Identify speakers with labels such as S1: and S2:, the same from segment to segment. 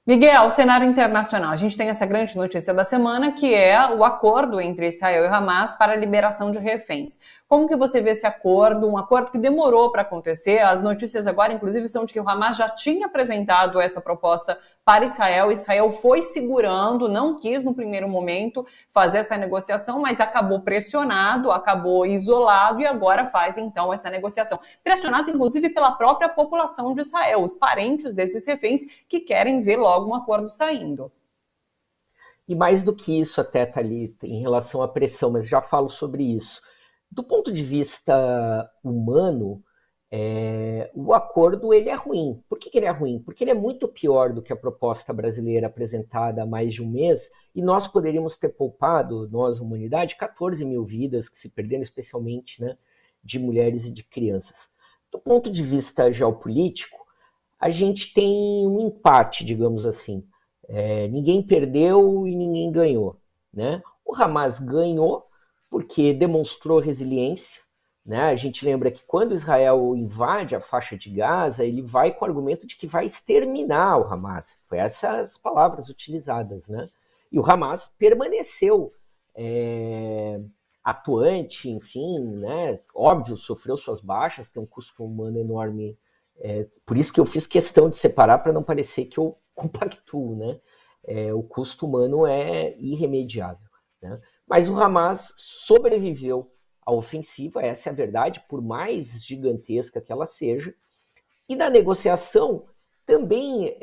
S1: Miguel, cenário internacional. A gente tem essa grande notícia da semana, que é o acordo entre Israel e Hamas para a liberação de reféns. Como que você vê esse acordo? Um acordo que demorou para acontecer. As notícias agora, inclusive, são de que o Hamas já tinha apresentado essa proposta para Israel. Israel foi segurando, não quis no primeiro momento fazer essa negociação, mas acabou pressionado, acabou isolado e agora faz então essa negociação. Pressionado, inclusive, pela própria população de Israel, os parentes desses reféns que querem ver logo um acordo saindo.
S2: E mais do que isso, até, Thalita, em relação à pressão, mas já falo sobre isso. Do ponto de vista humano, o acordo ele é ruim. Por que ele é ruim? Porque ele é muito pior do que a proposta brasileira apresentada há mais de um mês, e nós poderíamos ter poupado, nós, a humanidade, 14 mil vidas que se perderam, especialmente, né, de mulheres e de crianças. Do ponto de vista geopolítico, a gente tem um empate, digamos assim. Ninguém perdeu e ninguém ganhou, né? O Hamas ganhou porque demonstrou resiliência, né? A gente lembra que quando Israel invade a faixa de Gaza, ele vai com o argumento de que vai exterminar o Hamas. Foi essas palavras utilizadas, né? E o Hamas permaneceu atuante, enfim, né? Óbvio, sofreu suas baixas, tem um custo humano enorme. Por isso que eu fiz questão de separar para não parecer que eu compactuo, né? O custo humano é irremediável, né? Mas o Hamas sobreviveu à ofensiva, essa é a verdade, por mais gigantesca que ela seja. E na negociação, também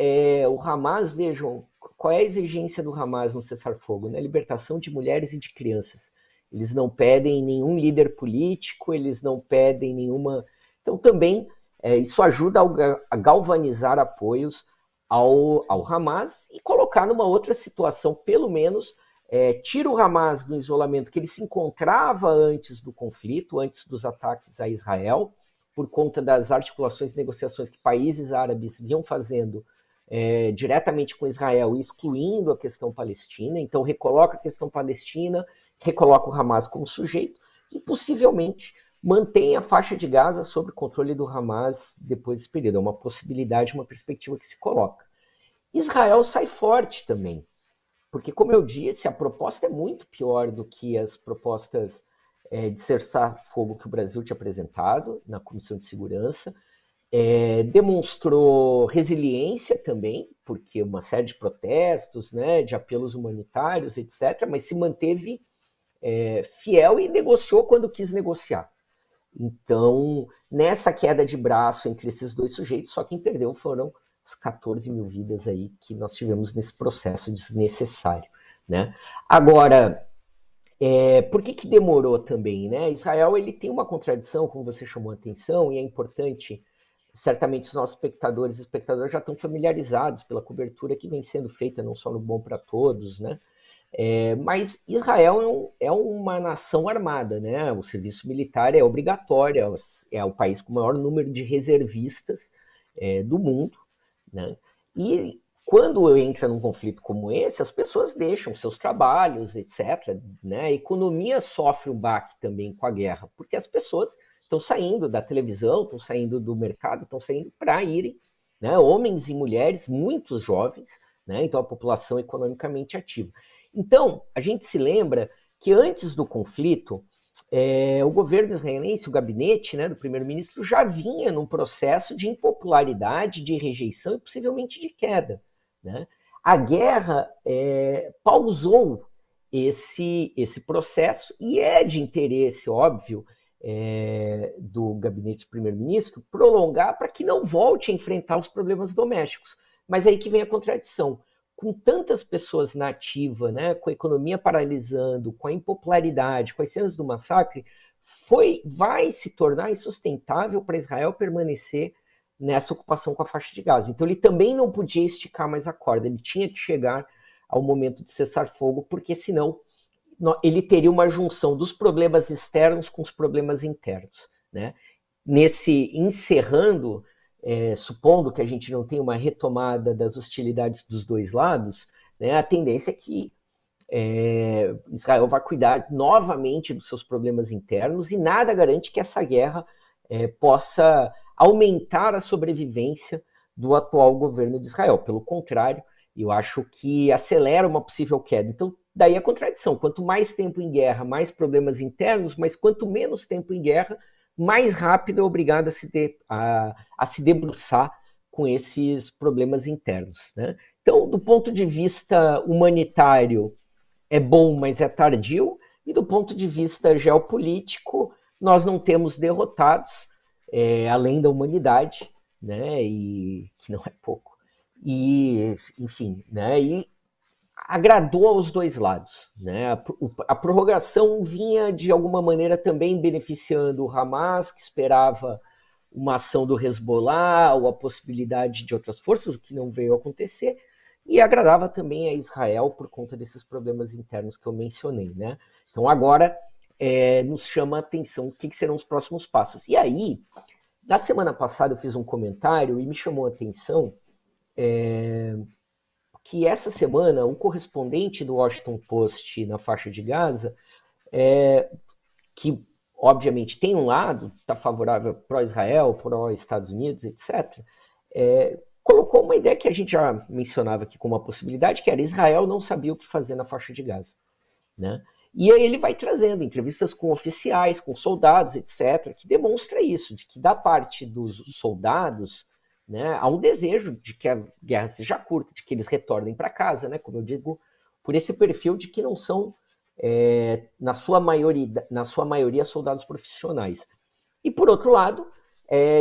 S2: o Hamas, vejam, qual é a exigência do Hamas no cessar-fogo? Né? Libertação de mulheres e de crianças. Eles não pedem nenhum líder político, eles não pedem nenhuma... Então também isso ajuda a galvanizar apoios ao Hamas e colocar numa outra situação, pelo menos, tira o Hamas do isolamento que ele se encontrava antes do conflito, antes dos ataques a Israel, por conta das articulações e negociações que países árabes vinham fazendo diretamente com Israel, excluindo a questão palestina. Então recoloca a questão palestina, recoloca o Hamas como sujeito e possivelmente mantém a faixa de Gaza sob controle do Hamas depois desse período. É uma possibilidade, uma perspectiva que se coloca. Israel sai forte também, porque, como eu disse, a proposta é muito pior do que as propostas de cessar-fogo que o Brasil tinha apresentado na Comissão de Segurança. Demonstrou resiliência também, porque uma série de protestos, né, de apelos humanitários, etc., mas se manteve fiel e negociou quando quis negociar. Então, nessa queda de braço entre esses dois sujeitos, só quem perdeu foram os 14 mil vidas aí que nós tivemos nesse processo desnecessário, né? Agora, por que demorou também, né? Israel, ele tem uma contradição, como você chamou a atenção, e é importante, certamente os nossos espectadores e espectadoras já estão familiarizados pela cobertura que vem sendo feita, não só no Bom para Todos, né? Mas Israel é uma nação armada, né? O serviço militar é obrigatório, é o país com o maior número de reservistas do mundo, né? E quando entra num conflito como esse, as pessoas deixam seus trabalhos, etc., né? A economia sofre um baque também com a guerra, porque as pessoas estão saindo da televisão, estão saindo do mercado, estão saindo para irem, né? Homens e mulheres, muitos jovens, né? Então a população economicamente ativa. Então, a gente se lembra que antes do conflito, o governo israelense, o gabinete, né, do primeiro-ministro, já vinha num processo de impopularidade, de rejeição e possivelmente de queda, né? A guerra pausou esse processo e é de interesse, óbvio, do gabinete do primeiro-ministro prolongar para que não volte a enfrentar os problemas domésticos. Mas aí que vem a contradição. Com tantas pessoas na ativa, né, com a economia paralisando, com a impopularidade, com as cenas do massacre, vai se tornar insustentável para Israel permanecer nessa ocupação com a faixa de Gaza. Então ele também não podia esticar mais a corda, ele tinha que chegar ao momento de cessar fogo, porque senão ele teria uma junção dos problemas externos com os problemas internos, né? Nesse encerrando, supondo que a gente não tenha uma retomada das hostilidades dos dois lados, né, a tendência é que Israel vai cuidar novamente dos seus problemas internos e nada garante que essa guerra possa aumentar a sobrevivência do atual governo de Israel. Pelo contrário, Eu acho que acelera uma possível queda. Então, daí a contradição. Quanto mais tempo em guerra, mais problemas internos, mas quanto menos tempo em guerra, mais rápido é obrigado a se debruçar com esses problemas internos, né? Então, do ponto de vista humanitário, é bom, mas é tardio. E do ponto de vista geopolítico, nós não temos derrotados, além da humanidade, né? E que não é pouco. E, enfim, né? E agradou aos dois lados, né? A prorrogação vinha de alguma maneira também beneficiando o Hamas, que esperava uma ação do Hezbollah ou a possibilidade de outras forças, o que não veio a acontecer, e agradava também a Israel por conta desses problemas internos que eu mencionei, né? Então agora nos chama a atenção o que serão os próximos passos. E aí, na semana passada eu fiz um comentário e me chamou a atenção que essa semana o correspondente do Washington Post na faixa de Gaza, que obviamente tem um lado, está favorável pró-Israel, pró-Estados Unidos, etc., colocou uma ideia que a gente já mencionava aqui como uma possibilidade, que era Israel não sabia o que fazer na faixa de Gaza, né? E aí ele vai trazendo entrevistas com oficiais, com soldados, etc., que demonstra isso, de que da parte dos soldados, né, há um desejo de que a guerra seja curta, de que eles retornem para casa, né, como eu digo, por esse perfil de que não são, na sua maioria, soldados profissionais. E, por outro lado,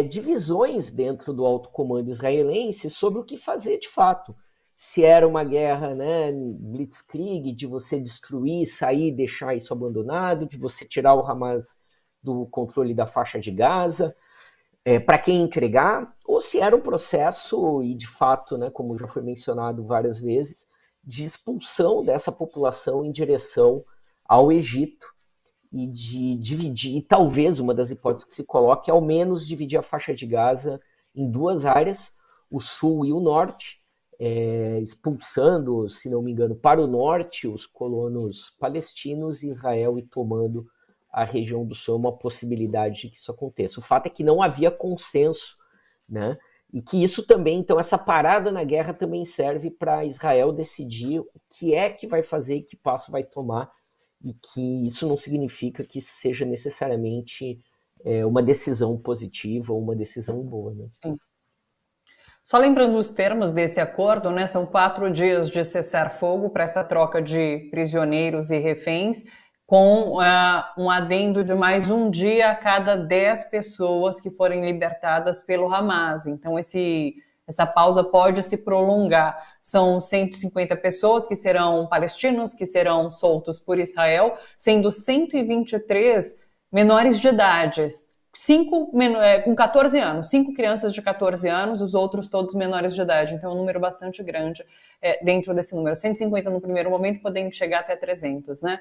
S2: divisões dentro do alto comando israelense sobre o que fazer de fato. Se era uma guerra, né, blitzkrieg, de você destruir, sair, deixar isso abandonado, de você tirar o Hamas do controle da faixa de Gaza, para quem entregar, ou se era um processo, e de fato, né, como já foi mencionado várias vezes, de expulsão dessa população em direção ao Egito, e de dividir, e talvez uma das hipóteses que se coloque é ao menos dividir a faixa de Gaza em duas áreas, o sul e o norte, expulsando, se não me engano, para o norte os colonos palestinos e Israel e tomando a região do sul, uma possibilidade de que isso aconteça. O fato é que não havia consenso, né? E que isso também, então, essa parada na guerra também serve para Israel decidir o que é que vai fazer e que passo vai tomar, e que isso não significa que seja necessariamente uma decisão positiva ou uma decisão boa, né?
S1: Sim. Só lembrando os termos desse acordo, né? São 4 dias de cessar-fogo para essa troca de prisioneiros e reféns, com um adendo de mais um dia a cada 10 pessoas que forem libertadas pelo Hamas. Então, essa pausa pode se prolongar. São 150 pessoas que serão palestinos, que serão soltos por Israel, sendo 123 menores de idade, 5 com 14 anos, 5 crianças de 14 anos, os outros todos menores de idade. Então, é um número bastante grande dentro desse número. 150 no primeiro momento, podendo chegar até 300, né?